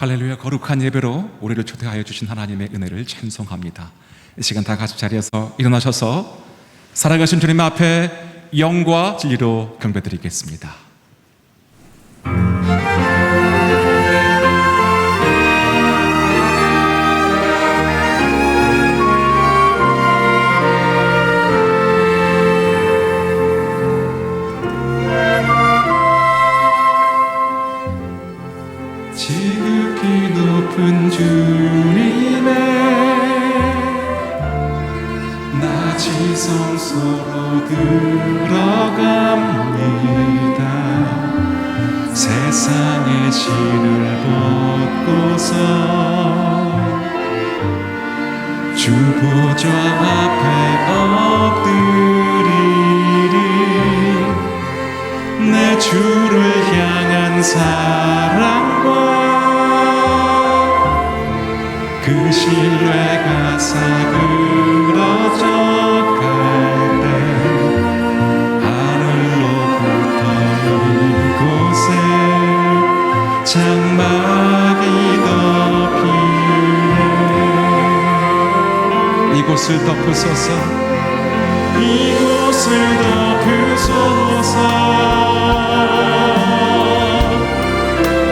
할렐루야. 거룩한 예배로 우리를 초대하여 주신 하나님의 은혜를 찬송합니다. 이 시간 다 같이 자리에서 일어나셔서 살아가신 주님 앞에 영과 진리로 경배드리겠습니다. 지극히 높은 주님의 낮이 성소로 들어갑니다. 세상의 신을 벗고서 주 보좌 앞에 엎드리리. 내 주를 향한 사랑과 그 신뢰가 사그러져 갈 때 하늘로부터 이곳에 장막이 덮이네. 이곳을 덮으소서. 이곳을 덮으소서.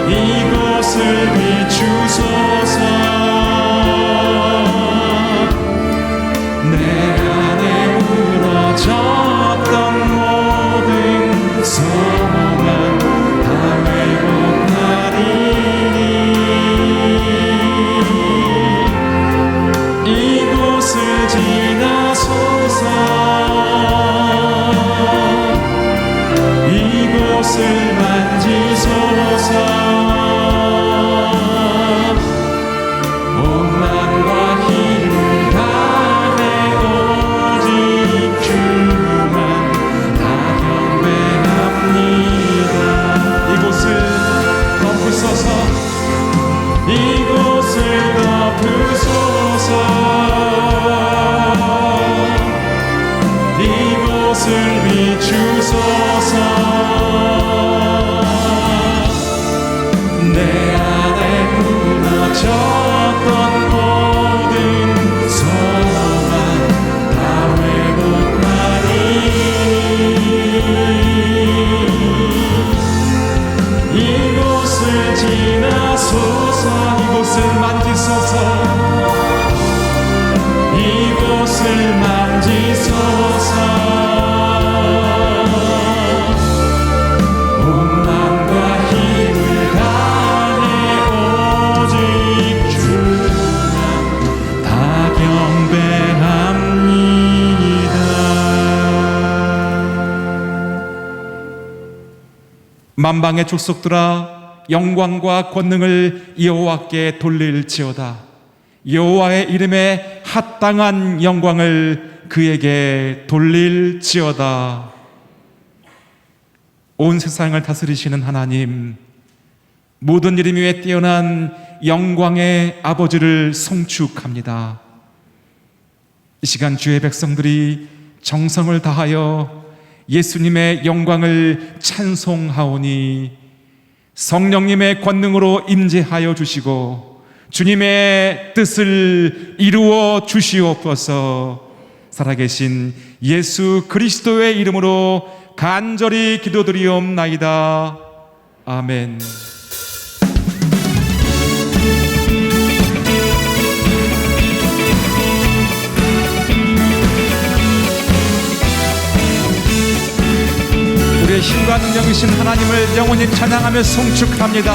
이곳을 비추소서. 내 안에 무너졌던 모든 소망 다 회복하리니. 이곳을 지나소서. 이곳을 만지소서. 오만과 힘을 다해 오직 주만 다 경배합니다. 이곳을 덮으소서. 이곳을 덮으소서. 이곳을 비추소서. 내 안에 무너졌던 모든 소망 다 회복하니. 이곳을 지나소서. 이곳을 만지소서. 이곳을 만지소서. 오만과 힘을 다해 오직 주만 다 경배합니다. 만방의 족속들아, 영광과 권능을 여호와께 돌릴지어다. 여호와의 이름에 합당한 영광을 그에게 돌릴지어다. 온 세상을 다스리시는 하나님, 모든 이름 위에 뛰어난 영광의 아버지를 송축합니다. 이 시간 주의 백성들이 정성을 다하여 예수님의 영광을 찬송하오니 성령님의 권능으로 임재하여 주시고 주님의 뜻을 이루어 주시옵소서. 살아계신 예수 그리스도의 이름으로 간절히 기도드리옵나이다. 아멘. 우리의 힘과 능력이신 하나님을 영원히 찬양하며 송축합니다.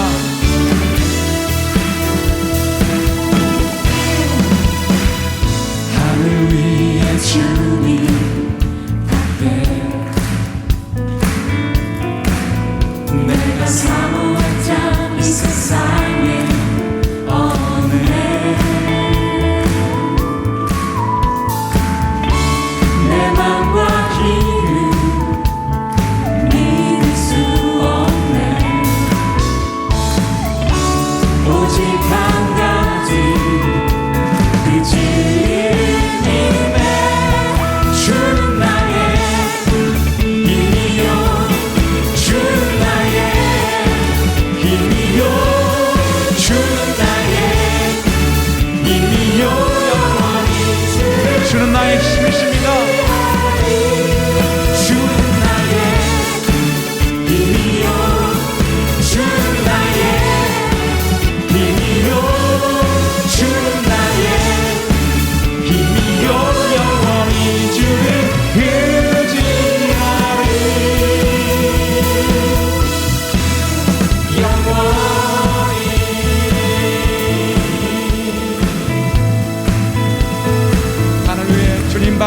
하늘 위에 주님 앞에 내가 사모했던 이 세상에 어느 해 내 맘과 힘을 믿을 수 없네.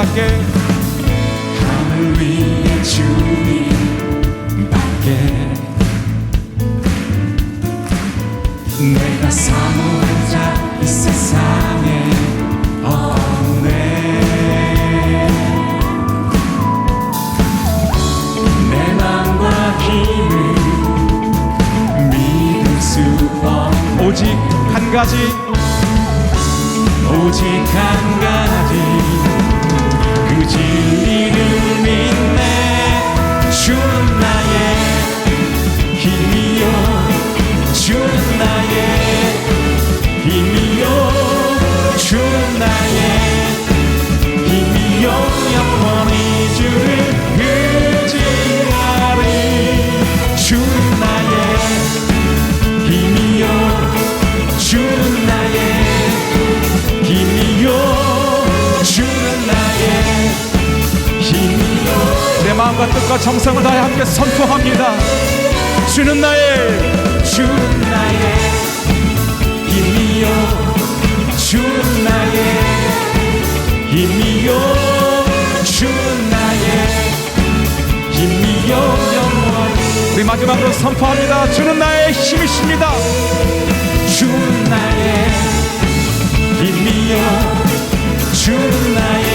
주님밖에, 하늘 위에 주님밖에 내가 사모하자 이 세상에 없네. 내 맘과 힘을 믿을 수 없네. 오직 한 가지, 오직 한 가지 그 진리를 믿네. 주는 나의 힘이요, 주는 나의 힘이요, 주는 나의 힘이요. 영원히 주를 의지하리. 주는 나의 힘이요, 주는 나의 힘이요, 주는 나의 힘이요. 내 마음과 뜻과 정성을 다해 함께 선포합니다. 주는 나의, 주는 나의 힘이요, 주는 나의 힘이요, 주는 나의 힘이요. 영원히 우리 마지막으로 선포합니다. 주는 나의 힘이십니다. 주는 나의 힘이요, 주는 나의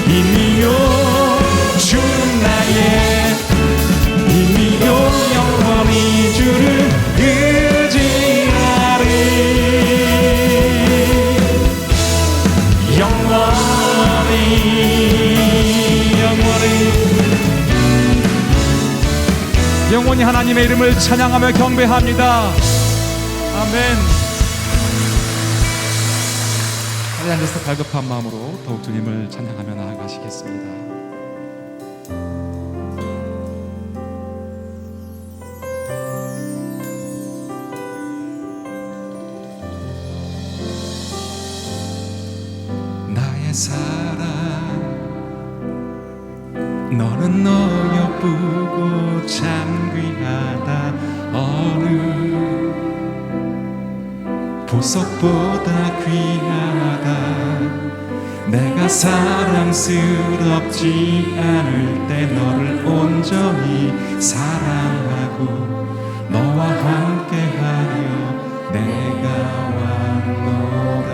힘이요, 주는 나의 힘이요. 영원히 주를 의지하리. 영원히 하나님의 이름을 찬양하며 경배합니다. 아멘. 자리에 앉아서 갈급한 마음으로 더욱 주님을 찬양하며 나아가시겠습니다. 나의 사랑, 너는 너여쁘고 참 귀하다. 어느 보석보다 귀하다. 내가 사랑스럽지 않을 때 너를 온전히 사랑하고 너와 함께하여 내가 왔노라.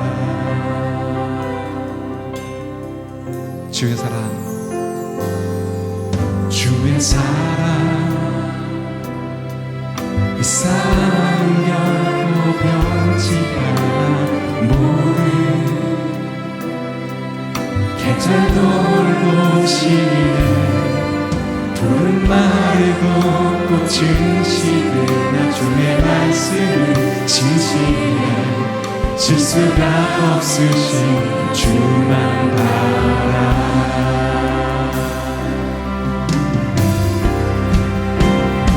주의 사랑, 주의 사랑, 이 사랑은 결코 변치 않아. 모든 계절 돌고 시네. 푸른 마르고 꽃은 시드나 주의 말씀은 진실해. 실수가 없으신 주만 바라.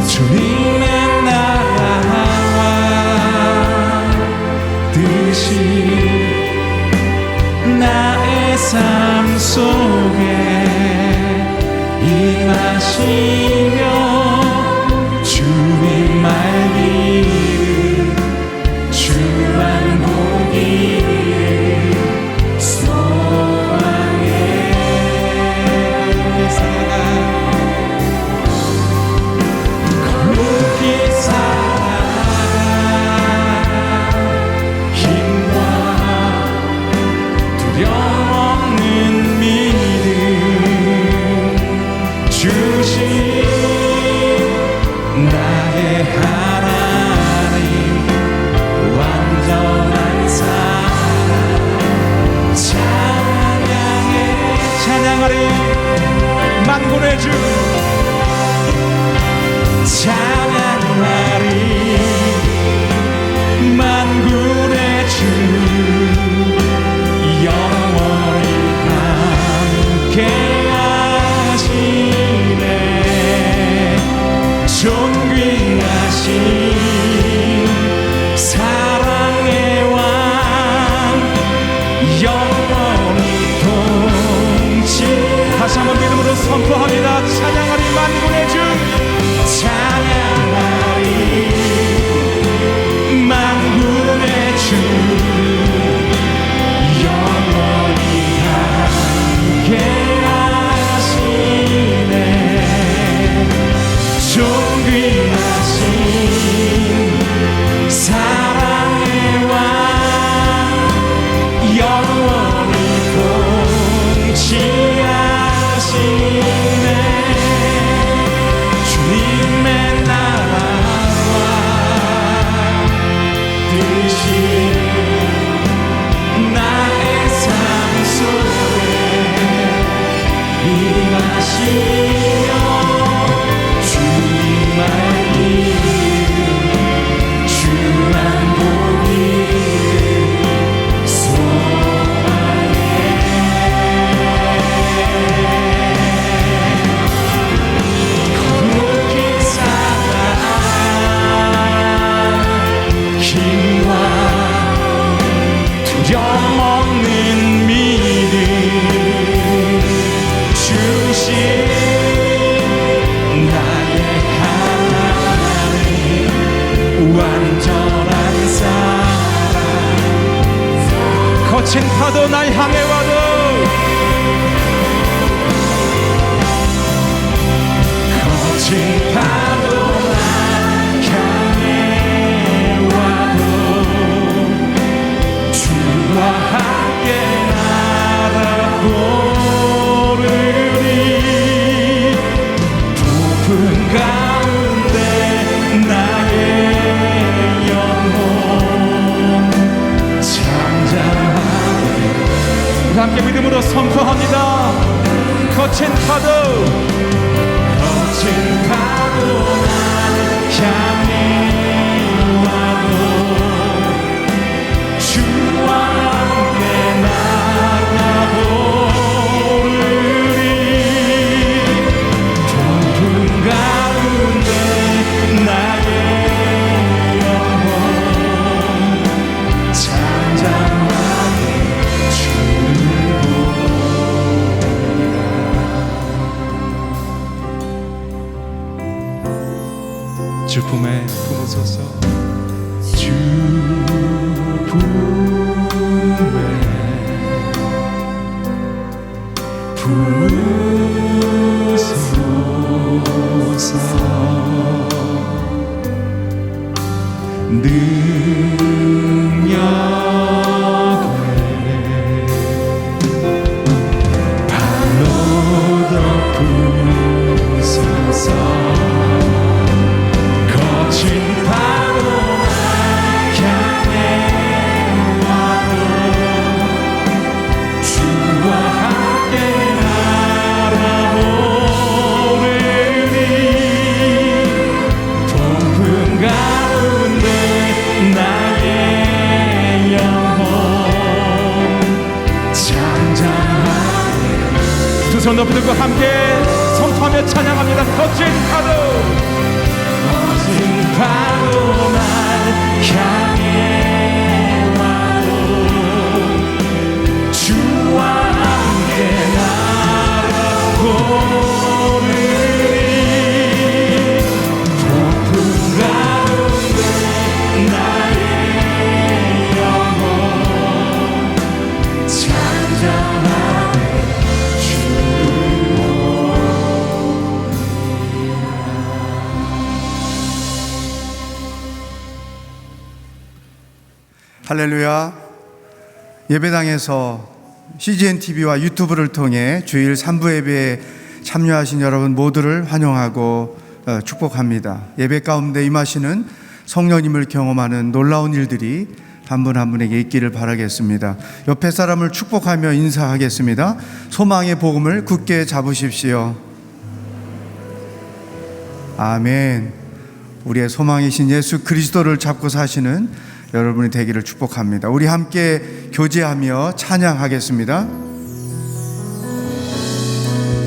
주님의 나라와 뜻이 나의 삶 속에 임하시며 주의 말기를 주만 보기를 소망해. 살아가 거룩히 살아가 힘과 두려움 없는 믿음 주신 나의 하나님. 완전한 사랑 찬양해. 찬양하리. 만군의 주, 찬양하리. 만군의 주 영원히 함께하시네. 존귀하신 사랑의 왕 영원히 통치. 다시 한번 믿음으로 선포합니다. 찬양하리. 만군의 주, 찬양하리. 만군의 주 영원히 주님만 이름 주만 보기 소망해 거룩히 살아 힘과 두려움 없는 믿음 주신 나의 하나님 완전한 사랑 거친 파도 날 향해 와도 거친 파도 날 향해 와도 주와 함께 날아오르리 높은 가운데 나의 영혼 창잠하네 우리 함께 믿음으로 선포합니다. 거친 파도 거친 파도 날 향해 와도 주와 함께 날아오르리 높은 가운데 나의 영혼 찬양하네 주를 주 품에 품으소서. 주 품에 품으소서 능력에 발로 덮으소서 거친 파도 향해 와도 주와 함께 날아오르리 높은 가운데 나의 영혼 찬양하네 두 손 높이 들고 함께 선포하며 찬양합니다. 거친 파도 거친 파도 날 향해 와도 주와 함께 날아오르리 높은 가운데 나의 영혼 찬양하네 할렐루야. 예배당에서 CGN TV와 유튜브를 통해 주일 3부 예배에 참여하신 여러분 모두를 환영하고 축복합니다. 예배 가운데 임하시는 성령님을 경험하는 놀라운 일들이 한 분 한 분에게 있기를 바라겠습니다. 옆에 사람을 축복하며 인사하겠습니다. 소망의 복음을 굳게 잡으십시오. 아멘. 우리의 소망이신 예수 그리스도를 잡고 사시는 여러분이 되기를 축복합니다. 우리 함께 교제하며 찬양하겠습니다.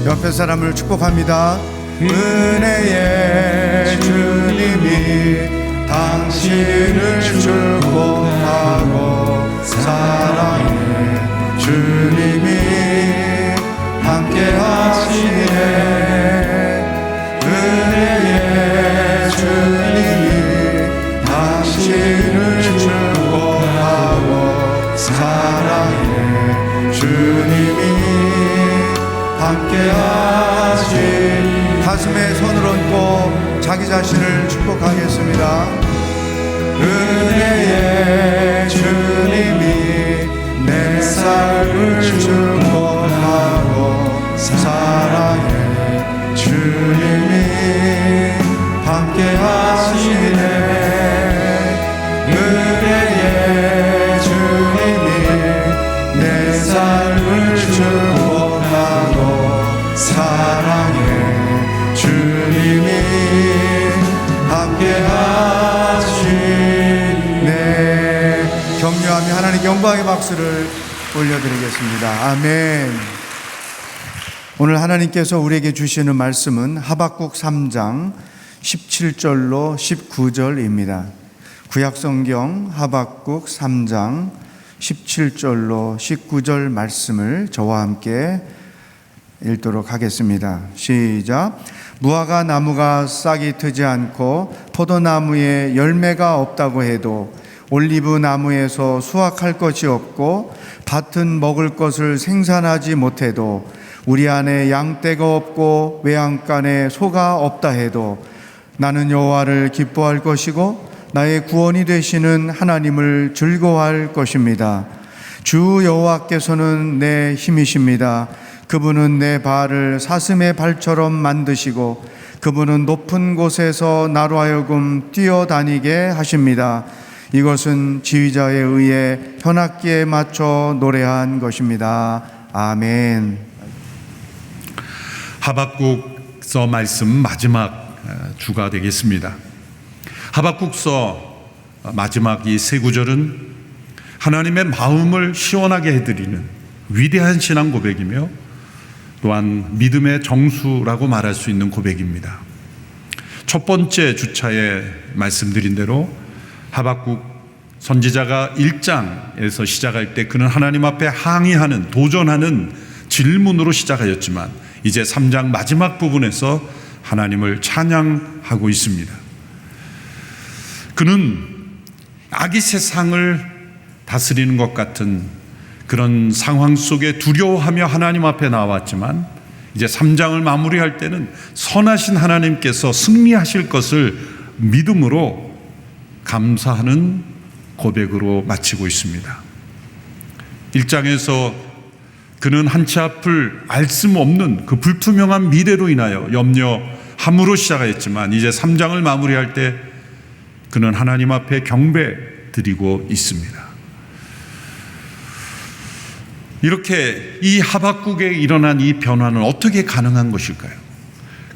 옆에 사람을 축복합니다. 은혜의 주님이 당신을 축복하고 사랑의 주님이 함께 하시네. 은혜의 주님이 당신을 축복하고 사랑의 주님이 함께 하시. 가슴에 손을 얹고 자기 자신을 축복하겠습니다. 은혜의 주님이 내 삶을 축복하고 사랑의 주님이 함께 하시네. 은혜의 주님이 내 삶을 축복하고 사랑의 찬양하며 하나님께 영광의 박수를 올려드리겠습니다. 아멘. 오늘 하나님께서 우리에게 주시는 말씀은 하박국 3장 17절로 19절입니다. 구약성경 하박국 3장 17절로 19절 말씀을 저와 함께 읽도록 하겠습니다. 시작. 무화과 나무가 싹이 트지 않고 포도나무에 열매가 없다고 해도 올리브 나무에서 수확할 것이 없고 밭은 먹을 것을 생산하지 못해도 우리 안에 양떼가 없고 외양간에 소가 없다 해도 나는 여호와를 기뻐할 것이고 나의 구원이 되시는 하나님을 즐거워할 것입니다. 주 여호와께서는 내 힘이십니다. 그분은 내 발을 사슴의 발처럼 만드시고 그분은 높은 곳에서 나로 하여금 뛰어다니게 하십니다. 이것은 지휘자에 의해 현악기에 맞춰 노래한 것입니다. 아멘. 하박국서 말씀 마지막 주가 되겠습니다. 하박국서 마지막 이 세 구절은 하나님의 마음을 시원하게 해드리는 위대한 신앙 고백이며 또한 믿음의 정수라고 말할 수 있는 고백입니다. 첫 번째 주차에 말씀드린 대로 하박국 선지자가 1장에서 시작할 때 그는 하나님 앞에 항의하는, 도전하는 질문으로 시작하였지만 이제 3장 마지막 부분에서 하나님을 찬양하고 있습니다. 그는 악이 세상을 다스리는 것 같은 그런 상황 속에 두려워하며 하나님 앞에 나왔지만 이제 3장을 마무리할 때는 선하신 하나님께서 승리하실 것을 믿음으로 감사하는 고백으로 마치고 있습니다. 1장에서 그는 한치 앞을 알 수 없는 그 불투명한 미래로 인하여 염려함으로 시작했지만 이제 3장을 마무리할 때 그는 하나님 앞에 경배 드리고 있습니다. 이렇게 이 하박국에 일어난 이 변화는 어떻게 가능한 것일까요?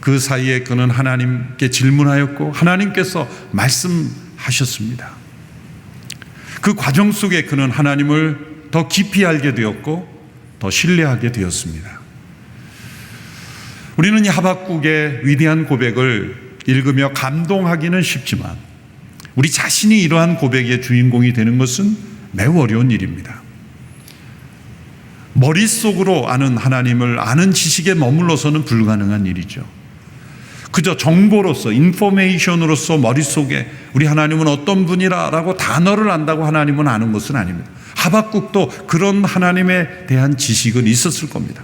그 사이에 그는 하나님께 질문하였고 하나님께서 말씀하셨습니다. 그 과정 속에 그는 하나님을 더 깊이 알게 되었고 더 신뢰하게 되었습니다. 우리는 이 하박국의 위대한 고백을 읽으며 감동하기는 쉽지만 우리 자신이 이러한 고백의 주인공이 되는 것은 매우 어려운 일입니다. 머릿속으로 아는 하나님을 아는 지식에 머물러서는 불가능한 일이죠. 그저 정보로서, 인포메이션으로서 머릿속에 우리 하나님은 어떤 분이라고 단어를 안다고 하나님은 아는 것은 아닙니다. 하박국도 그런 하나님에 대한 지식은 있었을 겁니다.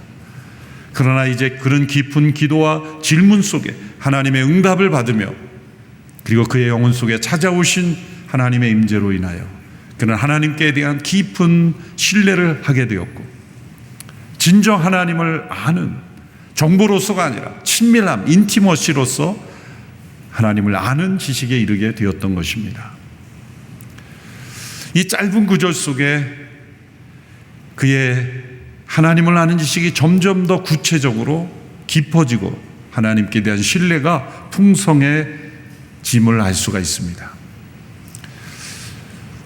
그러나 이제 그런 깊은 기도와 질문 속에 하나님의 응답을 받으며 그리고 그의 영혼 속에 찾아오신 하나님의 임재로 인하여 그는 하나님께 대한 깊은 신뢰를 하게 되었고 진정 하나님을 아는 정보로서가 아니라 친밀함, 인티머시로서 하나님을 아는 지식에 이르게 되었던 것입니다. 이 짧은 구절 속에 그의 하나님을 아는 지식이 점점 더 구체적으로 깊어지고 하나님께 대한 신뢰가 풍성해짐을 알 수가 있습니다.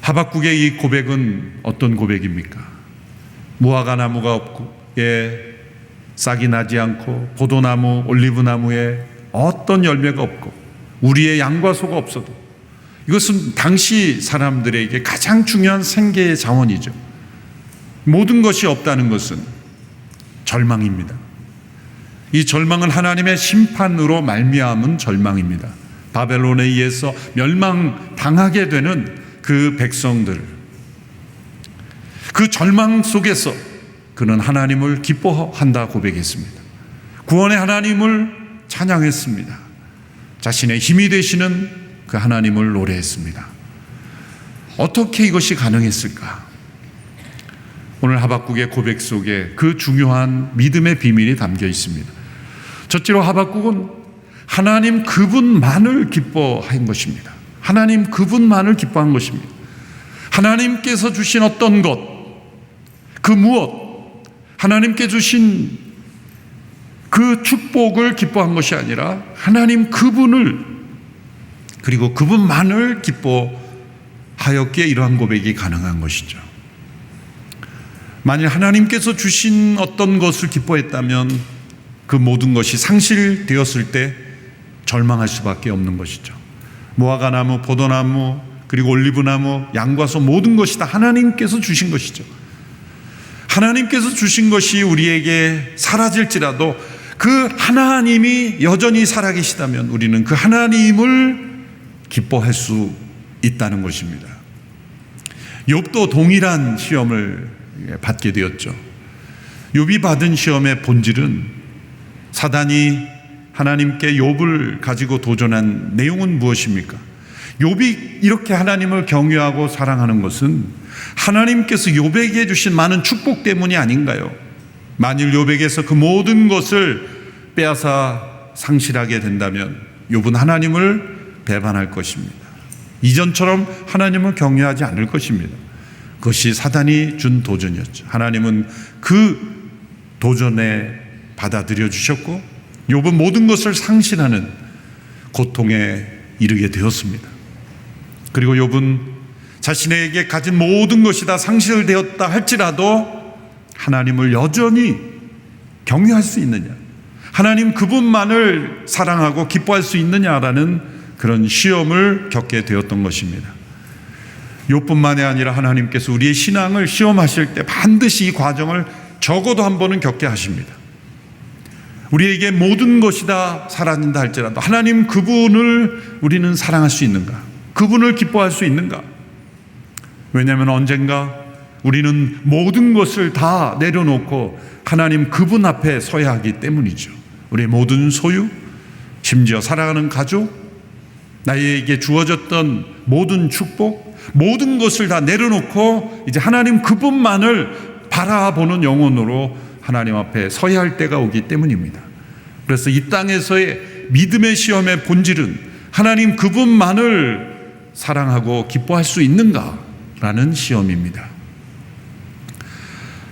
하박국의 이 고백은 어떤 고백입니까? 무화과 나무가 없고 싹이 나지 않고 포도나무, 올리브나무에 어떤 열매가 없고 우리의 양과 소가 없어도 이것은 당시 사람들에게 가장 중요한 생계의 자원이죠. 모든 것이 없다는 것은 절망입니다. 이 절망은 하나님의 심판으로 말미암은 절망입니다. 바벨론에 의해서 멸망당하게 되는 그 백성들, 그 절망 속에서 그는 하나님을 기뻐한다 고백했습니다. 구원의 하나님을 찬양했습니다. 자신의 힘이 되시는 그 하나님을 노래했습니다. 어떻게 이것이 가능했을까? 오늘 하박국의 고백 속에 그 중요한 믿음의 비밀이 담겨 있습니다. 첫째로 하박국은 하나님 그분만을 기뻐한 것입니다. 하나님 그분만을 기뻐한 것입니다. 하나님께서 주신 어떤 것, 그 무엇, 하나님께 주신 그 축복을 기뻐한 것이 아니라 하나님 그분을 그리고 그분만을 기뻐한 하였기에 이러한 고백이 가능한 것이죠. 만일 하나님께서 주신 어떤 것을 기뻐했다면 그 모든 것이 상실되었을 때 절망할 수밖에 없는 것이죠. 무화과나무, 포도나무, 그리고 올리브나무, 양과소 모든 것이 다 하나님께서 주신 것이죠. 하나님께서 주신 것이 우리에게 사라질지라도 그 하나님이 여전히 살아계시다면 우리는 그 하나님을 기뻐할 수 있다는 것입니다. 욥도 동일한 시험을 받게 되었죠. 욥이 받은 시험의 본질은 사단이 하나님께 욥을 가지고 도전한 내용은 무엇입니까? 욥이 이렇게 하나님을 경외하고 사랑하는 것은 하나님께서 욥에게 주신 많은 축복 때문이 아닌가요? 만일 욥에게서 그 모든 것을 빼앗아 상실하게 된다면 욥은 하나님을 배반할 것입니다. 이전처럼 하나님을 경외하지 않을 것입니다. 그것이 사단이 준 도전이었죠. 하나님은 그 도전에 받아들여 주셨고 욥은 모든 것을 상실하는 고통에 이르게 되었습니다. 그리고 욥은 자신에게 가진 모든 것이 다 상실되었다 할지라도 하나님을 여전히 경외할 수 있느냐, 하나님 그분만을 사랑하고 기뻐할 수 있느냐라는 그런 시험을 겪게 되었던 것입니다. 욥뿐만이 아니라 하나님께서 우리의 신앙을 시험하실 때 반드시 이 과정을 적어도 한 번은 겪게 하십니다. 우리에게 모든 것이 다 사라진다 할지라도 하나님 그분을 우리는 사랑할 수 있는가? 그분을 기뻐할 수 있는가? 왜냐하면 언젠가 우리는 모든 것을 다 내려놓고 하나님 그분 앞에 서야 하기 때문이죠. 우리의 모든 소유, 심지어 사랑하는 가족, 나에게 주어졌던 모든 축복, 모든 것을 다 내려놓고 이제 하나님 그분만을 바라보는 영혼으로 하나님 앞에 서야 할 때가 오기 때문입니다. 그래서 이 땅에서의 믿음의 시험의 본질은 하나님 그분만을 사랑하고 기뻐할 수 있는가라는 시험입니다.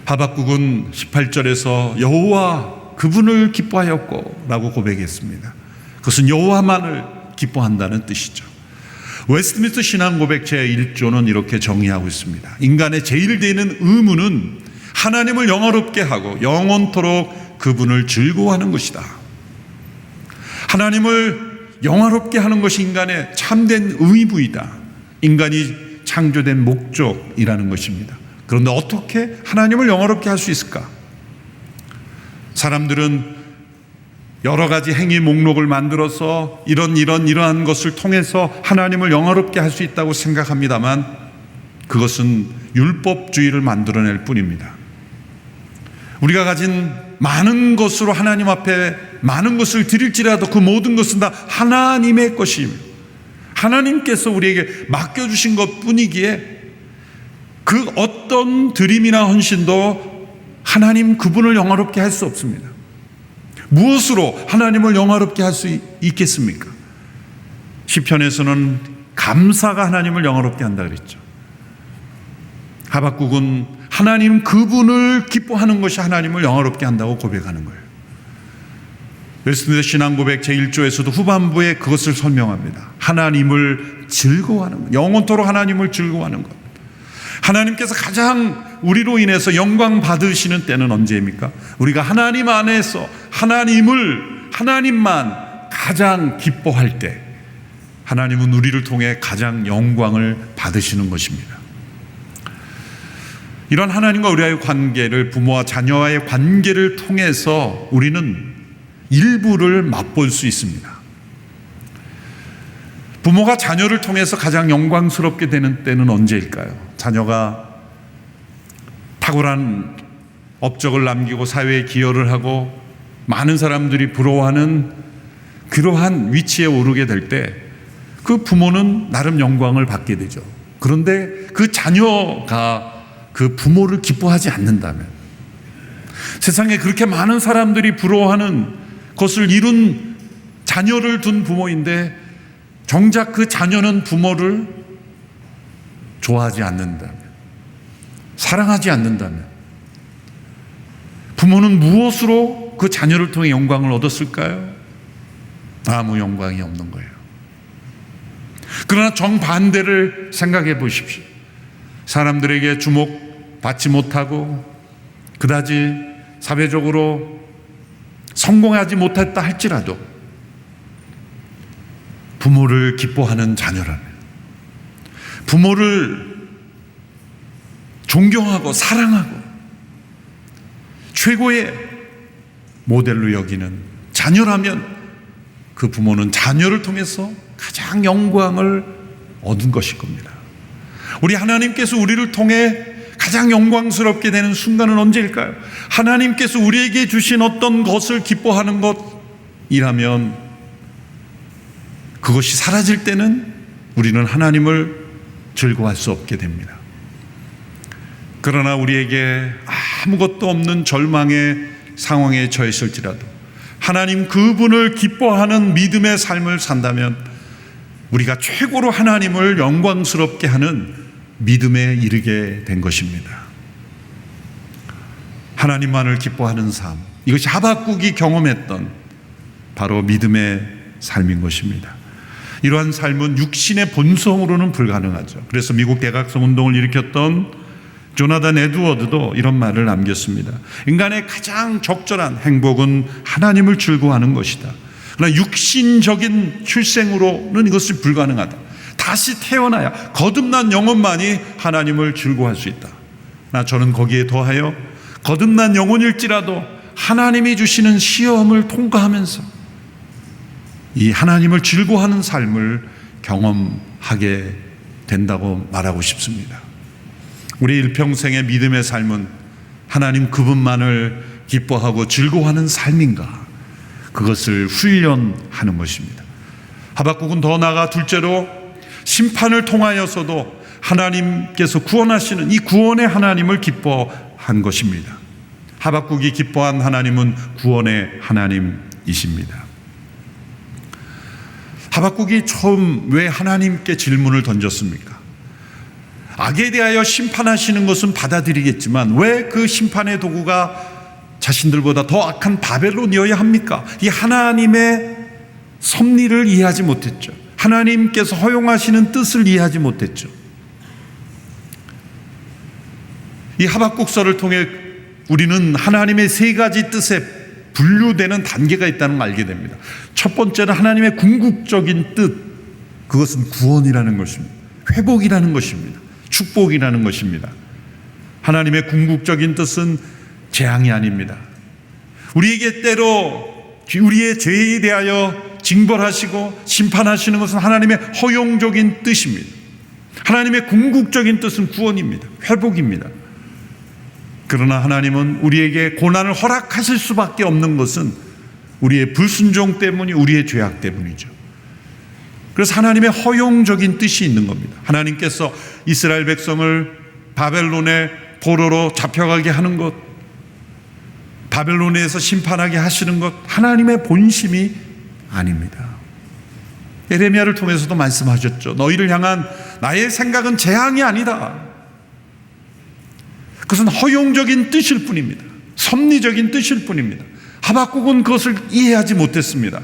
하박국은 18절에서 여호와 그분을 기뻐하였고 라고 고백했습니다. 그것은 여호와만을 기뻐한다는 뜻이죠. 웨스트민스터 신앙고백 제1조는 이렇게 정의하고 있습니다. 인간의 제일 되는 의무는 하나님을 영화롭게 하고 영원토록 그분을 즐거워하는 것이다. 하나님을 영화롭게 하는 것이 인간의 참된 의무이다. 인간이 창조된 목적이라는 것입니다. 그런데 어떻게 하나님을 영화롭게 할 수 있을까? 사람들은 여러 가지 행위 목록을 만들어서 이러한 것을 통해서 하나님을 영화롭게 할 수 있다고 생각합니다만 그것은 율법주의를 만들어낼 뿐입니다. 우리가 가진 많은 것으로 하나님 앞에 많은 것을 드릴지라도 그 모든 것은 다 하나님의 것입니다. 하나님께서 우리에게 맡겨주신 것 뿐이기에 그 어떤 드림이나 헌신도 하나님 그분을 영화롭게 할 수 없습니다. 무엇으로 하나님을 영화롭게 할 수 있겠습니까? 시편에서는 감사가 하나님을 영화롭게 한다 그랬죠. 하박국은 하나님 그분을 기뻐하는 것이 하나님을 영화롭게 한다고 고백하는 거예요. 웨스트민스터 신앙고백 제1조에서도 후반부에 그것을 설명합니다. 하나님을 즐거워하는 것, 영원토록 하나님을 즐거워하는 것. 하나님께서 가장 우리로 인해서 영광 받으시는 때는 언제입니까? 우리가 하나님 안에서 하나님만 가장 기뻐할 때 하나님은 우리를 통해 가장 영광을 받으시는 것입니다. 이런 하나님과 우리와의 관계를, 부모와 자녀와의 관계를 통해서 우리는 일부를 맛볼 수 있습니다. 부모가 자녀를 통해서 가장 영광스럽게 되는 때는 언제일까요? 자녀가 탁월한 업적을 남기고 사회에 기여를 하고 많은 사람들이 부러워하는 그러한 위치에 오르게 될 때 그 부모는 나름 영광을 받게 되죠. 그런데 그 자녀가 그 부모를 기뻐하지 않는다면, 세상에 그렇게 많은 사람들이 부러워하는 것을 이룬 자녀를 둔 부모인데 정작 그 자녀는 부모를 좋아하지 않는다면, 사랑하지 않는다면 부모는 무엇으로 그 자녀를 통해 영광을 얻었을까요? 아무 영광이 없는 거예요. 그러나 정반대를 생각해 보십시오. 사람들에게 주목받지 못하고 그다지 사회적으로 성공하지 못했다 할지라도 부모를 기뻐하는 자녀라면, 부모를 존경하고 사랑하고 최고의 모델로 여기는 자녀라면 그 부모는 자녀를 통해서 가장 영광을 얻은 것일 겁니다. 우리 하나님께서 우리를 통해 가장 영광스럽게 되는 순간은 언제일까요? 하나님께서 우리에게 주신 어떤 것을 기뻐하는 것이라면 그것이 사라질 때는 우리는 하나님을 즐거워할 수 없게 됩니다. 그러나 우리에게 아무것도 없는 절망의 상황에 처했을지라도 하나님 그분을 기뻐하는 믿음의 삶을 산다면 우리가 최고로 하나님을 영광스럽게 하는 믿음에 이르게 된 것입니다. 하나님만을 기뻐하는 삶, 이것이 하박국이 경험했던 바로 믿음의 삶인 것입니다. 이러한 삶은 육신의 본성으로는 불가능하죠. 그래서 미국 대각성 운동을 일으켰던 조나단 에드워드도 이런 말을 남겼습니다. 인간의 가장 적절한 행복은 하나님을 즐거워하는 것이다. 그러나 육신적인 출생으로는 이것이 불가능하다. 다시 태어나야 거듭난 영혼만이 하나님을 즐거워할 수 있다. 나 저는 거기에 더하여 거듭난 영혼일지라도 하나님이 주시는 시험을 통과하면서 이 하나님을 즐거워하는 삶을 경험하게 된다고 말하고 싶습니다. 우리 일평생의 믿음의 삶은 하나님 그분만을 기뻐하고 즐거워하는 삶인가? 그것을 훈련하는 것입니다. 하박국은 더 나아가 둘째로 심판을 통하여서도 하나님께서 구원하시는 이 구원의 하나님을 기뻐한 것입니다. 하박국이 기뻐한 하나님은 구원의 하나님이십니다. 하박국이 처음 왜 하나님께 질문을 던졌습니까? 악에 대하여 심판하시는 것은 받아들이겠지만 왜 그 심판의 도구가 자신들보다 더 악한 바벨론이어야 합니까? 이 하나님의 섭리를 이해하지 못했죠. 하나님께서 허용하시는 뜻을 이해하지 못했죠. 이 하박국서를 통해 우리는 하나님의 세 가지 뜻에 분류되는 단계가 있다는 걸 알게 됩니다. 첫 번째는 하나님의 궁극적인 뜻, 그것은 구원이라는 것입니다. 회복이라는 것입니다. 축복이라는 것입니다. 하나님의 궁극적인 뜻은 재앙이 아닙니다. 우리에게 때로 우리의 죄에 대하여 징벌하시고 심판하시는 것은 하나님의 허용적인 뜻입니다. 하나님의 궁극적인 뜻은 구원입니다. 회복입니다. 그러나 하나님은 우리에게 고난을 허락하실 수밖에 없는 것은 우리의 불순종 때문이, 우리의 죄악 때문이죠. 그래서 하나님의 허용적인 뜻이 있는 겁니다. 하나님께서 이스라엘 백성을 바벨론의 포로로 잡혀가게 하는 것, 바벨론에서 심판하게 하시는 것, 하나님의 본심이 아닙니다. 예레미야를 통해서도 말씀하셨죠. 너희를 향한 나의 생각은 재앙이 아니다. 그것은 허용적인 뜻일 뿐입니다. 섭리적인 뜻일 뿐입니다. 하박국은 그것을 이해하지 못했습니다.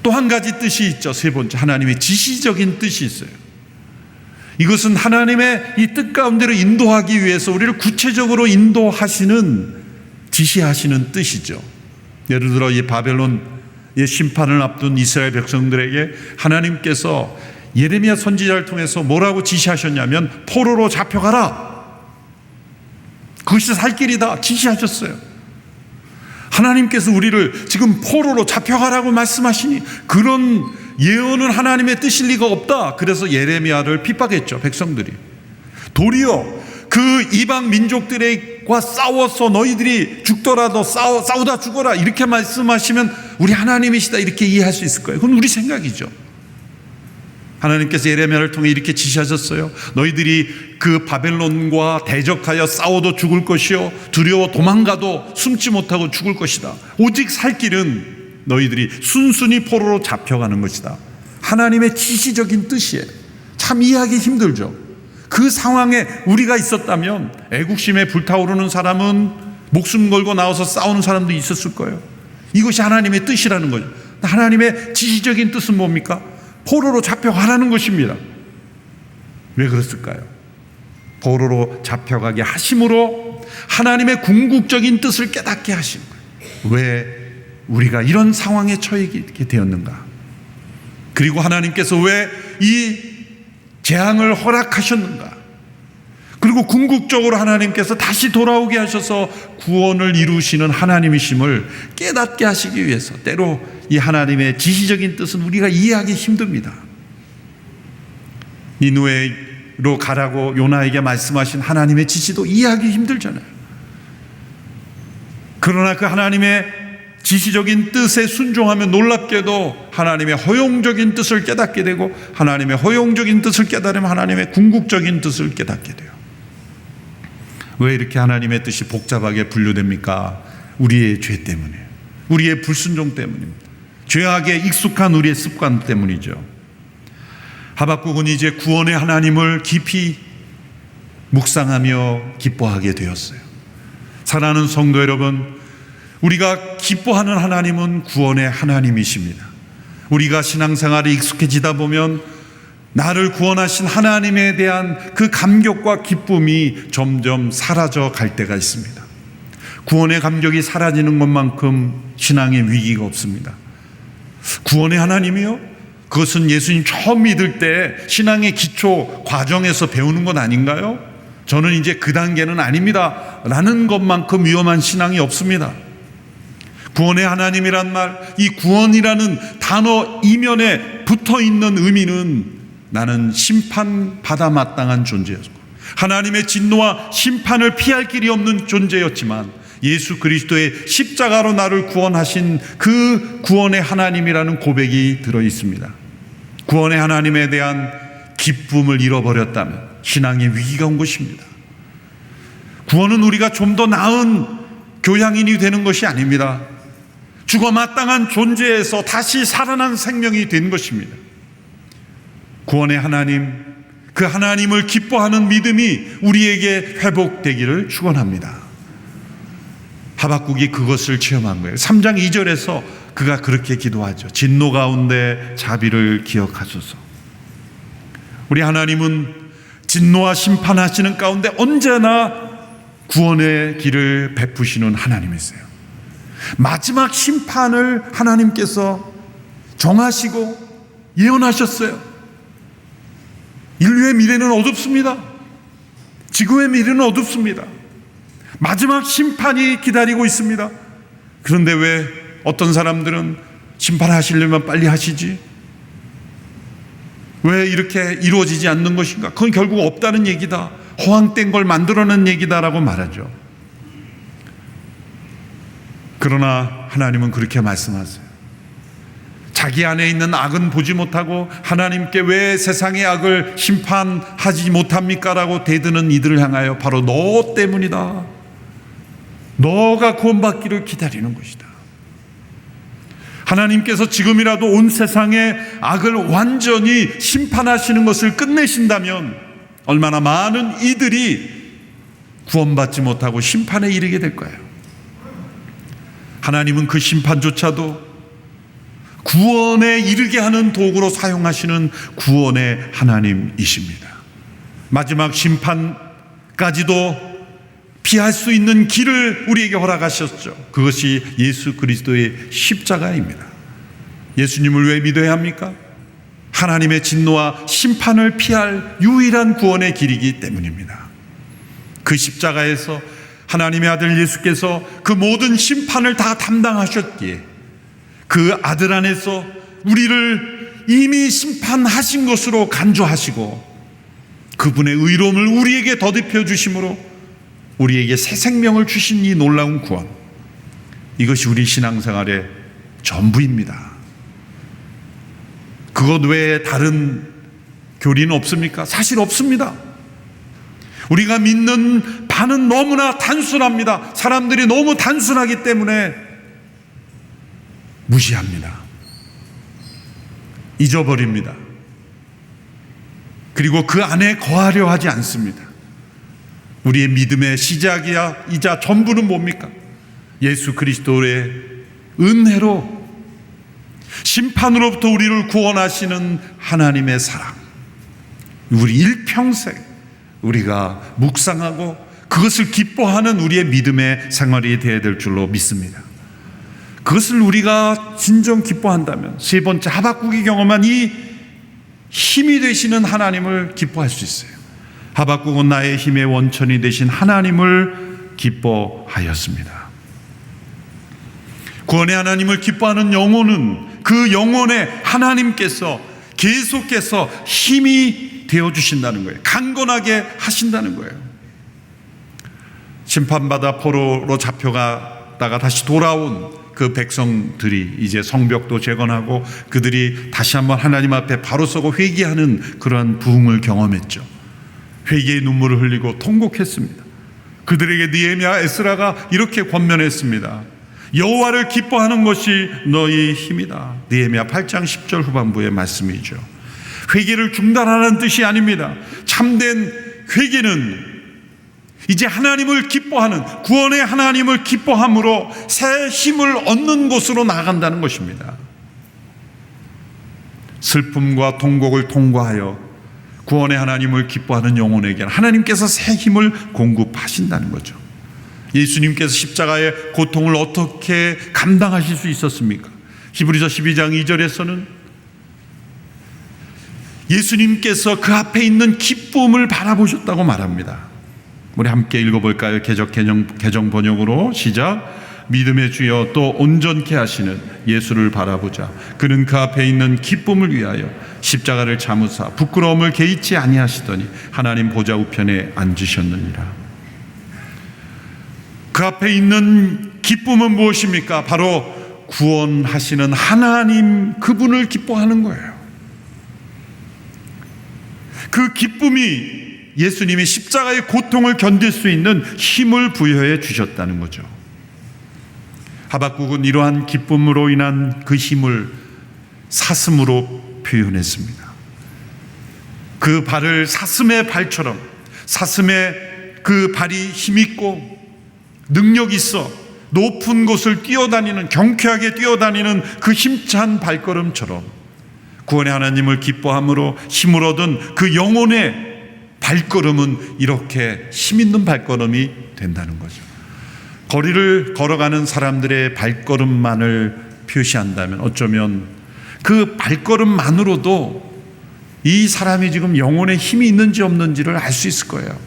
또 한 가지 뜻이 있죠. 세 번째, 하나님의 지시적인 뜻이 있어요. 이것은 하나님의 이 뜻 가운데로 인도하기 위해서 우리를 구체적으로 인도하시는, 지시하시는 뜻이죠. 예를 들어 이 바벨론의 심판을 앞둔 이스라엘 백성들에게 하나님께서 예레미야 선지자를 통해서 뭐라고 지시하셨냐면 포로로 잡혀가라. 그것이 살 길이다 지시하셨어요. 하나님께서 우리를 지금 포로로 잡혀가라고 말씀하시니 그런 예언은 하나님의 뜻일 리가 없다. 그래서 예레미야를 핍박했죠. 백성들이. 도리어 그 이방 민족들과 싸워서 너희들이 죽더라도 싸우다 죽어라 이렇게 말씀하시면 우리 하나님이시다 이렇게 이해할 수 있을 거예요. 그건 우리 생각이죠. 하나님께서 예레미야를 통해 이렇게 지시하셨어요. 너희들이 그 바벨론과 대적하여 싸워도 죽을 것이요 두려워 도망가도 숨지 못하고 죽을 것이다. 오직 살 길은 너희들이 순순히 포로로 잡혀가는 것이다. 하나님의 지시적인 뜻이에요. 참 이해하기 힘들죠. 그 상황에 우리가 있었다면 애국심에 불타오르는 사람은 목숨 걸고 나와서 싸우는 사람도 있었을 거예요. 이것이 하나님의 뜻이라는 거죠. 하나님의 지시적인 뜻은 뭡니까? 포로로 잡혀가라는 것입니다. 왜 그랬을까요? 포로로 잡혀가게 하심으로 하나님의 궁극적인 뜻을 깨닫게 하신 거예요. 왜 우리가 이런 상황에 처하게 되었는가? 그리고 하나님께서 왜 이 재앙을 허락하셨는가? 그리고 궁극적으로 하나님께서 다시 돌아오게 하셔서 구원을 이루시는 하나님이심을 깨닫게 하시기 위해서 때로 이 하나님의 지시적인 뜻은 우리가 이해하기 힘듭니다. 니느웨로 가라고 요나에게 말씀하신 하나님의 지시도 이해하기 힘들잖아요. 그러나 그 하나님의 지시적인 뜻에 순종하면 놀랍게도 하나님의 허용적인 뜻을 깨닫게 되고, 하나님의 허용적인 뜻을 깨달으면 하나님의 궁극적인 뜻을 깨닫게 돼요. 왜 이렇게 하나님의 뜻이 복잡하게 분류됩니까? 우리의 죄 때문이에요. 우리의 불순종 때문입니다. 죄악에 익숙한 우리의 습관 때문이죠. 하박국은 이제 구원의 하나님을 깊이 묵상하며 기뻐하게 되었어요. 사랑하는 성도 여러분, 우리가 기뻐하는 하나님은 구원의 하나님이십니다. 우리가 신앙생활에 익숙해지다 보면 나를 구원하신 하나님에 대한 그 감격과 기쁨이 점점 사라져 갈 때가 있습니다. 구원의 감격이 사라지는 것만큼 신앙의 위기가 없습니다. 구원의 하나님이요? 그것은 예수님 처음 믿을 때 신앙의 기초 과정에서 배우는 것 아닌가요? 저는 이제 그 단계는 아닙니다 라는 것만큼 위험한 신앙이 없습니다. 구원의 하나님이란 말, 이 구원이라는 단어 이면에 붙어있는 의미는 나는 심판받아 마땅한 존재였고 하나님의 진노와 심판을 피할 길이 없는 존재였지만 예수 그리스도의 십자가로 나를 구원하신 그 구원의 하나님이라는 고백이 들어있습니다. 구원의 하나님에 대한 기쁨을 잃어버렸다면 신앙의 위기가 온 것입니다. 구원은 우리가 좀 더 나은 교양인이 되는 것이 아닙니다. 죽어 마땅한 존재에서 다시 살아난 생명이 된 것입니다. 구원의 하나님, 그 하나님을 기뻐하는 믿음이 우리에게 회복되기를 축원합니다. 하박국이 그것을 체험한 거예요. 3장 2절에서 그가 그렇게 기도하죠. 진노 가운데 자비를 기억하소서. 우리 하나님은 진노와 심판하시는 가운데 언제나 구원의 길을 베푸시는 하나님이세요. 마지막 심판을 하나님께서 정하시고 예언하셨어요. 인류의 미래는 어둡습니다. 지구의 미래는 어둡습니다. 마지막 심판이 기다리고 있습니다. 그런데 왜 어떤 사람들은 심판하시려면 빨리 하시지? 왜 이렇게 이루어지지 않는 것인가? 그건 결국 없다는 얘기다, 허황된 걸 만들어낸 얘기다라고 말하죠. 그러나 하나님은 그렇게 말씀하세요. 자기 안에 있는 악은 보지 못하고 하나님께 왜 세상의 악을 심판하지 못합니까? 라고 대드는 이들을 향하여 바로 너 때문이다. 너가 구원받기를 기다리는 것이다. 하나님께서 지금이라도 온 세상의 악을 완전히 심판하시는 것을 끝내신다면 얼마나 많은 이들이 구원받지 못하고 심판에 이르게 될 거예요. 하나님은 그 심판조차도 구원에 이르게 하는 도구로 사용하시는 구원의 하나님이십니다. 마지막 심판까지도 피할 수 있는 길을 우리에게 허락하셨죠. 그것이 예수 그리스도의 십자가입니다. 예수님을 왜 믿어야 합니까? 하나님의 진노와 심판을 피할 유일한 구원의 길이기 때문입니다. 그 십자가에서 하나님의 아들 예수께서 그 모든 심판을 다 담당하셨기에 그 아들 안에서 우리를 이미 심판하신 것으로 간주하시고 그분의 의로움을 우리에게 더듬혀 주심으로 우리에게 새 생명을 주신 이 놀라운 구원, 이것이 우리 신앙생활의 전부입니다. 그것 외에 다른 교리는 없습니까? 사실 없습니다. 우리가 믿는 바는 너무나 단순합니다. 사람들이 너무 단순하기 때문에 무시합니다. 잊어버립니다. 그리고 그 안에 거하려 하지 않습니다. 우리의 믿음의 시작이자 전부는 뭡니까? 예수 그리스도의 은혜로 심판으로부터 우리를 구원하시는 하나님의 사랑, 우리 일평생 우리가 묵상하고 그것을 기뻐하는 우리의 믿음의 생활이 되어야 될 줄로 믿습니다. 그것을 우리가 진정 기뻐한다면 세 번째, 하박국이 경험한 이 힘이 되시는 하나님을 기뻐할 수 있어요. 하박국은 나의 힘의 원천이 되신 하나님을 기뻐하였습니다. 구원의 하나님을 기뻐하는 영혼은 그 영혼에 하나님께서 계속해서 힘이 되어주신다는 거예요. 강건하게 하신다는 거예요. 심판받아 포로로 잡혀가다가 다시 돌아온 그 백성들이 이제 성벽도 재건하고 그들이 다시 한번 하나님 앞에 바로 서고 회개하는 그러한 부흥을 경험했죠. 회개의 눈물을 흘리고 통곡했습니다. 그들에게 느헤미야, 에스라가 이렇게 권면했습니다. 여호와를 기뻐하는 것이 너희 힘이다. 느헤미야 8장 10절 후반부의 말씀이죠. 회개를 중단하는 뜻이 아닙니다. 참된 회개는 이제 하나님을 기뻐하는, 구원의 하나님을 기뻐함으로 새 힘을 얻는 곳으로 나아간다는 것입니다. 슬픔과 통곡을 통과하여 구원의 하나님을 기뻐하는 영혼에게 하나님께서 새 힘을 공급하신다는 거죠. 예수님께서 십자가의 고통을 어떻게 감당하실 수 있었습니까? 히브리서 12장 2절에서는 예수님께서 그 앞에 있는 기쁨을 바라보셨다고 말합니다. 우리 함께 읽어볼까요? 개정 번역으로 시작. 믿음의 주여 또 온전케 하시는 예수를 바라보자. 그는 그 앞에 있는 기쁨을 위하여 십자가를 참으사 부끄러움을 개의치 아니하시더니 하나님 보좌 우편에 앉으셨느니라. 그 앞에 있는 기쁨은 무엇입니까? 바로 구원하시는 하나님, 그분을 기뻐하는 거예요. 그 기쁨이 예수님이 십자가의 고통을 견딜 수 있는 힘을 부여해 주셨다는 거죠. 하박국은 이러한 기쁨으로 인한 그 힘을 사슴으로 표현했습니다. 그 발을 사슴의 발처럼, 사슴의 그 발이 힘있고 능력 있어 높은 곳을 뛰어다니는, 경쾌하게 뛰어다니는 그 힘찬 발걸음처럼 구원의 하나님을 기뻐함으로 힘을 얻은 그 영혼의 발걸음은 이렇게 힘있는 발걸음이 된다는 거죠. 거리를 걸어가는 사람들의 발걸음만을 표시한다면 어쩌면 그 발걸음만으로도 이 사람이 지금 영혼에 힘이 있는지 없는지를 알 수 있을 거예요.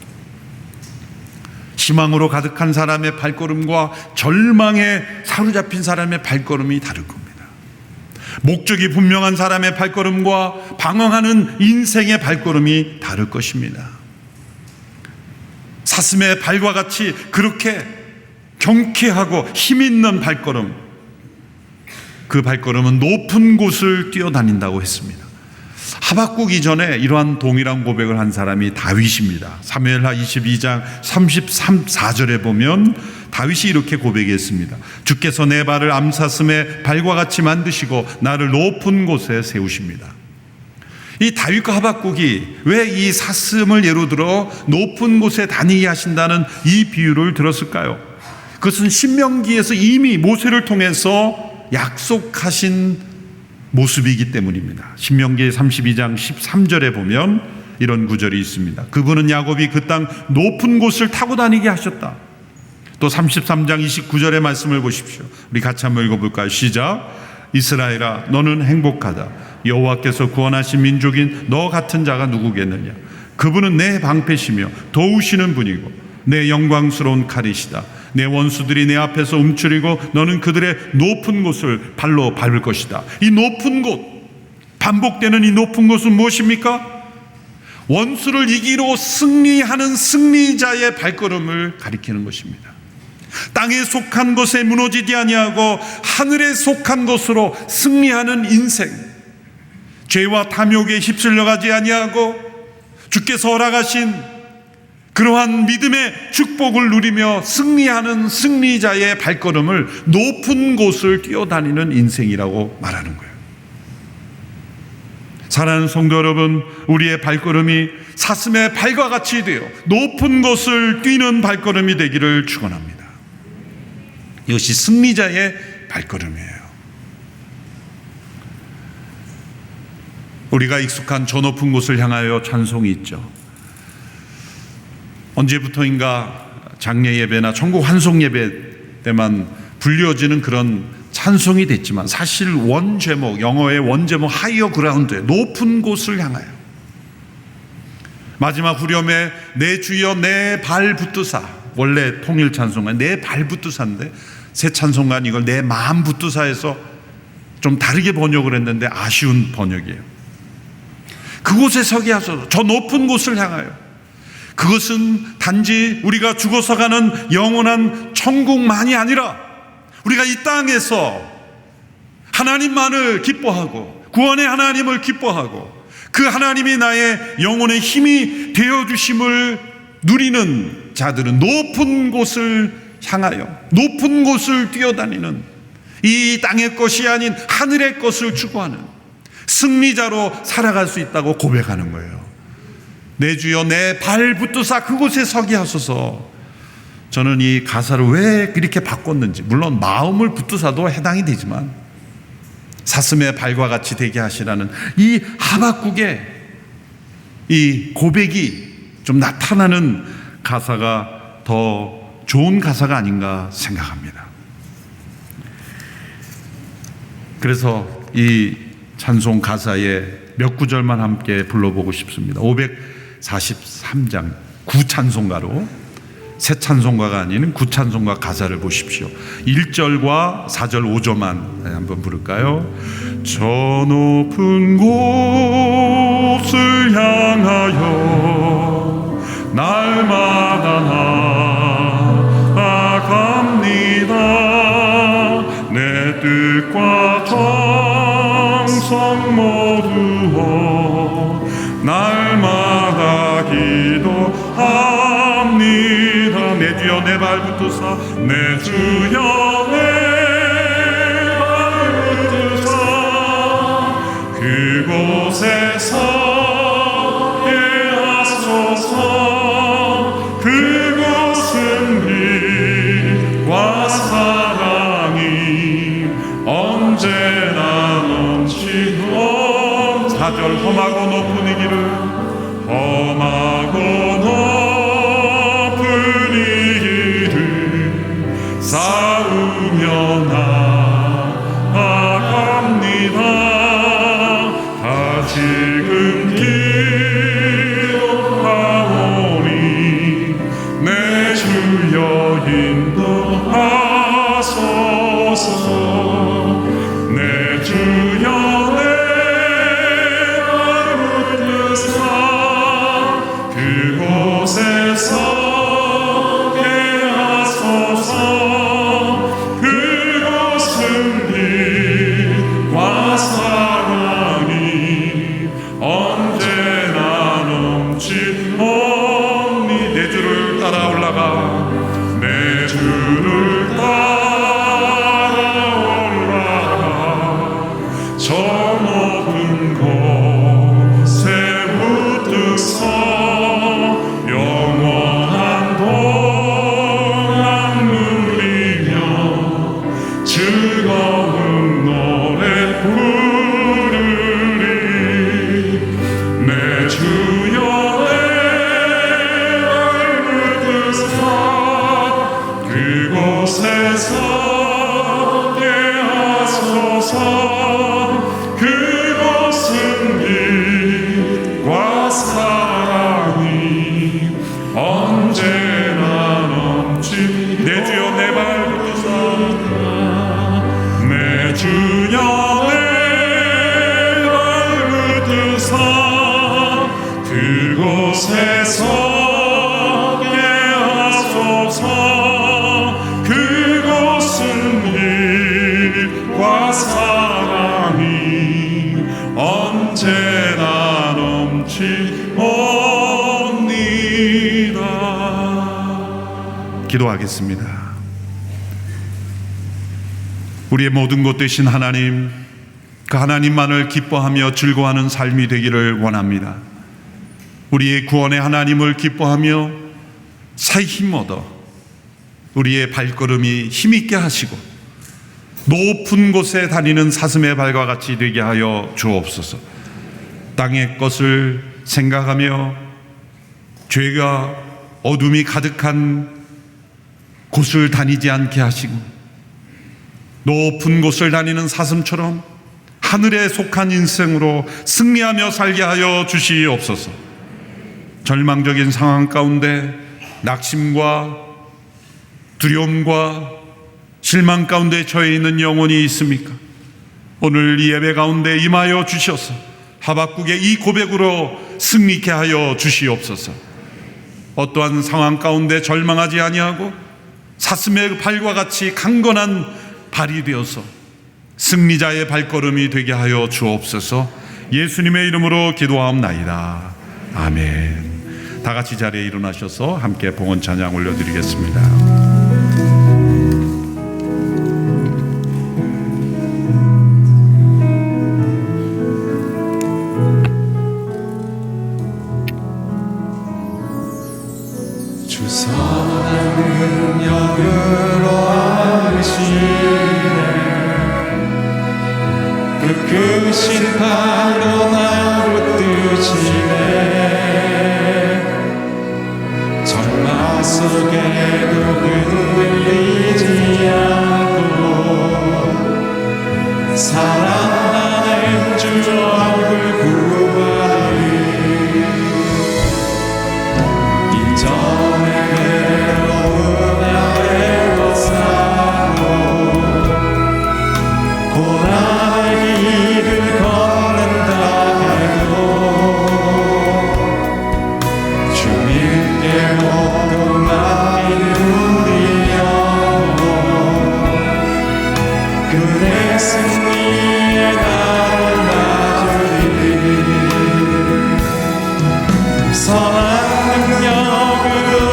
희망으로 가득한 사람의 발걸음과 절망에 사로잡힌 사람의 발걸음이 다를 겁니다. 목적이 분명한 사람의 발걸음과 방황하는 인생의 발걸음이 다를 것입니다. 사슴의 발과 같이 그렇게 경쾌하고 힘있는 발걸음, 그 발걸음은 높은 곳을 뛰어다닌다고 했습니다. 하박국 이전에 이러한 동일한 고백을 한 사람이 다윗입니다. 사무엘하 22장 33절에 보면 다윗이 이렇게 고백했습니다. 주께서 내 발을 암사슴의 발과 같이 만드시고 나를 높은 곳에 세우십니다. 이 다윗과 하박국이 왜 이 사슴을 예로 들어 높은 곳에 다니게 하신다는 이 비유를 들었을까요? 그것은 신명기에서 이미 모세를 통해서 약속하신 모습이기 때문입니다. 신명기 32장 13절에 보면 이런 구절이 있습니다. 그분은 야곱이 그 땅 높은 곳을 타고 다니게 하셨다. 또 33장 29절의 말씀을 보십시오. 우리 같이 한번 읽어볼까요? 시작. 이스라엘아 너는 행복하다. 여호와께서 구원하신 민족인 너 같은 자가 누구겠느냐. 그분은 내 방패시며 도우시는 분이고 내 영광스러운 칼이시다. 내 원수들이 내 앞에서 움츠리고 너는 그들의 높은 곳을 발로 밟을 것이다. 이 높은 곳, 반복되는 이 높은 곳은 무엇입니까? 원수를 이기로 승리하는 승리자의 발걸음을 가리키는 것입니다. 땅에 속한 것에 무너지지 아니하고 하늘에 속한 것으로 승리하는 인생, 죄와 탐욕에 휩쓸려가지 아니하고 주께서 허락하신 그러한 믿음의 축복을 누리며 승리하는 승리자의 발걸음을 높은 곳을 뛰어다니는 인생이라고 말하는 거예요. 사랑하는 성도 여러분, 우리의 발걸음이 사슴의 발과 같이 되어 높은 곳을 뛰는 발걸음이 되기를 축원합니다. 이것이 승리자의 발걸음이에요. 우리가 익숙한 저 높은 곳을 향하여 찬송이 있죠. 언제부터인가 장례 예배나 천국 환송 예배 때만 불려지는 그런 찬송이 됐지만 사실 원 제목, 영어의 원 제목 하이어 그라운드, 높은 곳을 향하여, 마지막 후렴에 내 주여 내 발 붙드사, 원래 통일 찬송가 내 발 붙드사인데 새 찬송가는 이걸 내 마음 붙드사에서 좀 다르게 번역을 했는데 아쉬운 번역이에요. 그곳에 서게 하소서. 저 높은 곳을 향하여. 그것은 단지 우리가 죽어서 가는 영원한 천국만이 아니라 우리가 이 땅에서 하나님만을 기뻐하고 구원의 하나님을 기뻐하고 그 하나님이 나의 영혼의 힘이 되어주심을 누리는 자들은 높은 곳을 향하여 높은 곳을 뛰어다니는, 이 땅의 것이 아닌 하늘의 것을 추구하는 승리자로 살아갈 수 있다고 고백하는 거예요. 내 주여 내 발 붙드사 그곳에 서게 하소서. 저는 이 가사를 왜 이렇게 바꿨는지, 물론 마음을 붙드사도 해당이 되지만 사슴의 발과 같이 되게 하시라는 이 하박국의 이 고백이 좀 나타나는 가사가 더 좋은 가사가 아닌가 생각합니다. 그래서 이 찬송 가사에 몇 구절만 함께 불러보고 싶습니다. 543장 9찬송가로, 새 찬송가가 아닌 9찬송가 가사를 보십시오. 1절과 4절 5절만 한번 부를까요? 저 높은 곳을 향하여 날마다 나아갑니다. 내 뜻과 정성 모두어 날마다 기도합니다. 내 주여 내 발 붙드사, 내 주여 내 발 붙드사 그곳에 서게 하소서. 그곳은 빛과 사랑이 언제나 넘치고, 4절 험하고 높은 이 길을, 험하고 높은 이 길을 싸우며 나아갑니다. 다시금 기도하오니 내 주여 인도하소서. 내 주여 내 발 붙드사 그곳에 서게 하소서. 그곳은 빛과 사랑이 언제나 넘치오니. 내 주를 따라 올라가, 내 주를 따라 올라가 저 높은 곳에 붙드서 영원한 동안 누리며 즐거운 노래 부르리. 내 주여 내 발 붙드사 그곳에 서게 하소서. 그곳은 빛과 사랑이 언제나 넘치. 내 주여 내 발 붙드사, 내 주여 내 발 붙드사 그곳에 서게 하소서. 그곳은 빛과 사랑이 언제나 넘치옵니다. 기도하겠습니다. 우리의 모든 것 되신 하나님, 그 하나님만을 기뻐하며 즐거워하는 삶이 되기를 원합니다. 우리의 구원의 하나님을 기뻐하며 새 힘 얻어 우리의 발걸음이 힘있게 하시고 높은 곳에 다니는 사슴의 발과 같이 되게 하여 주옵소서. 땅의 것을 생각하며 죄가 어둠이 가득한 곳을 다니지 않게 하시고 높은 곳을 다니는 사슴처럼 하늘에 속한 인생으로 승리하며 살게 하여 주시옵소서. 절망적인 상황 가운데 낙심과 두려움과 실망 가운데 처해 있는 영혼이 있습니까? 오늘 이 예배 가운데 임하여 주셔서 하박국의 이 고백으로 승리케 하여 주시옵소서. 어떠한 상황 가운데 절망하지 아니하고 사슴의 발과 같이 강건한 발이 되어서 승리자의 발걸음이 되게 하여 주옵소서. 예수님의 이름으로 기도하옵나이다. 아멘. 다 같이 자리에 일어나셔서 함께 봉헌 찬양 올려드리겠습니다. 주 선한 능력으로 하시네 그 크신 팔로 나를 붙드시네 절망 속에도 흔들리지 않고 사랑하는 주 얼굴 구하리 이전에 외로운 아래로 사고 고난의 길을 걸는다 해도 주님께 모두 맡기는 우리 영혼 그대 승리의 날을 맞으리 선한 능력으로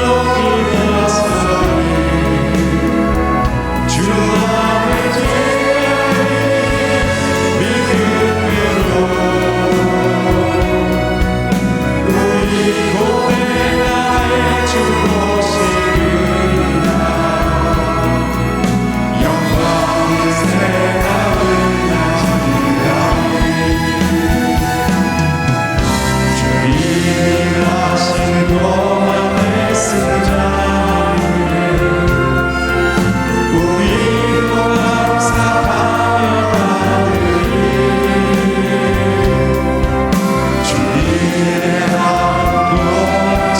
일어서리 주 앞에 죄하리 믿음으로 우리 고백하에 주 오시리라 영광의 새가을 낮이라니 주님이 하신 고만의 승자를 우리도 감사하며 받으리 주님의 마음도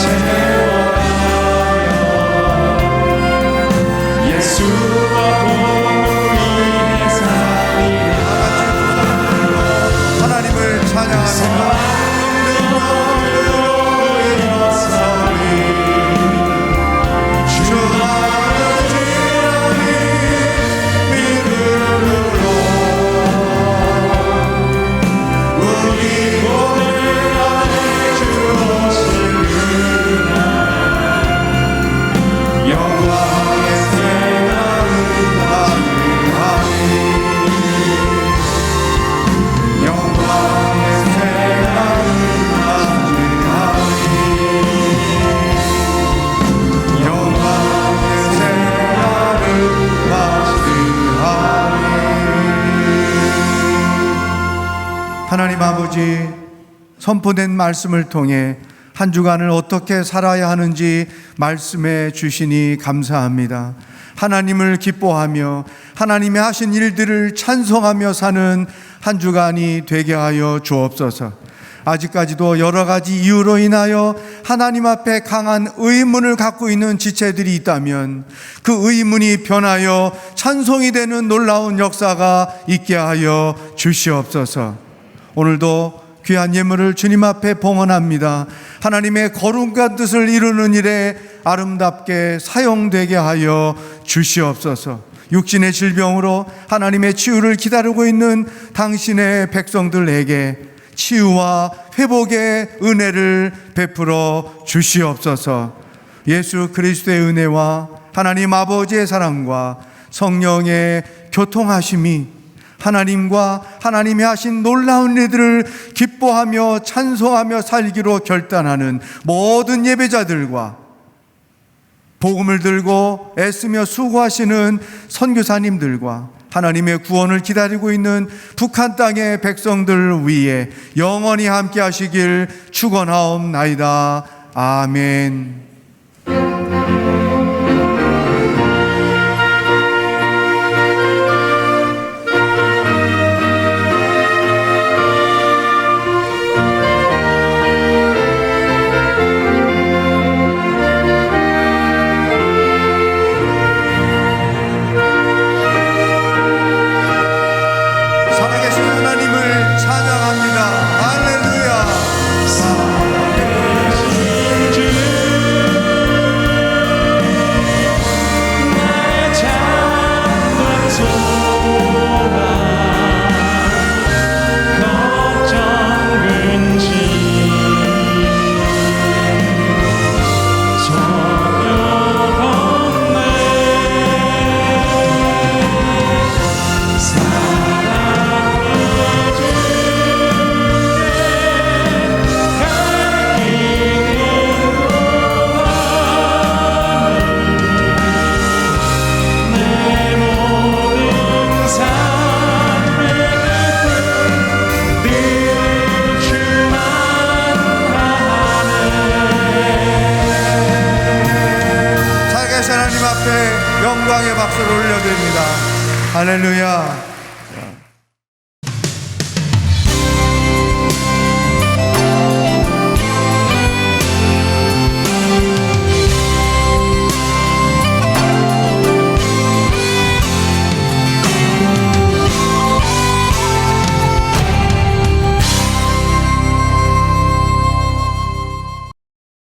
채워가며 예수와 복음이 살리라 하나님을 찬양합니다. 하나님 아버지, 선포된 말씀을 통해 한 주간을 어떻게 살아야 하는지 말씀해 주시니 감사합니다. 하나님을 기뻐하며 하나님이 하신 일들을 찬송하며 사는 한 주간이 되게 하여 주옵소서. 아직까지도 여러 가지 이유로 인하여 하나님 앞에 강한 의문을 갖고 있는 지체들이 있다면 그 의문이 변하여 찬송이 되는 놀라운 역사가 있게 하여 주시옵소서. 오늘도 귀한 예물을 주님 앞에 봉헌합니다. 하나님의 거룩한 뜻을 이루는 일에 아름답게 사용되게 하여 주시옵소서. 육신의 질병으로 하나님의 치유를 기다리고 있는 당신의 백성들에게 치유와 회복의 은혜를 베풀어 주시옵소서. 예수 그리스도의 은혜와 하나님 아버지의 사랑과 성령의 교통하심이 하나님과 하나님이 하신 놀라운 일들을 기뻐하며 찬송하며 살기로 결단하는 모든 예배자들과 복음을 들고 애쓰며 수고하시는 선교사님들과 하나님의 구원을 기다리고 있는 북한 땅의 백성들 위해 영원히 함께 하시길 축원하옵나이다. 아멘. 살아계신 하나님을 찬양합니다. 할렐루야. 나의 잠든 소망 걱정 근심 전혀 없네. 살아계신 하나님 앞에 영광의 박수를 올려드립니다. 할렐루야.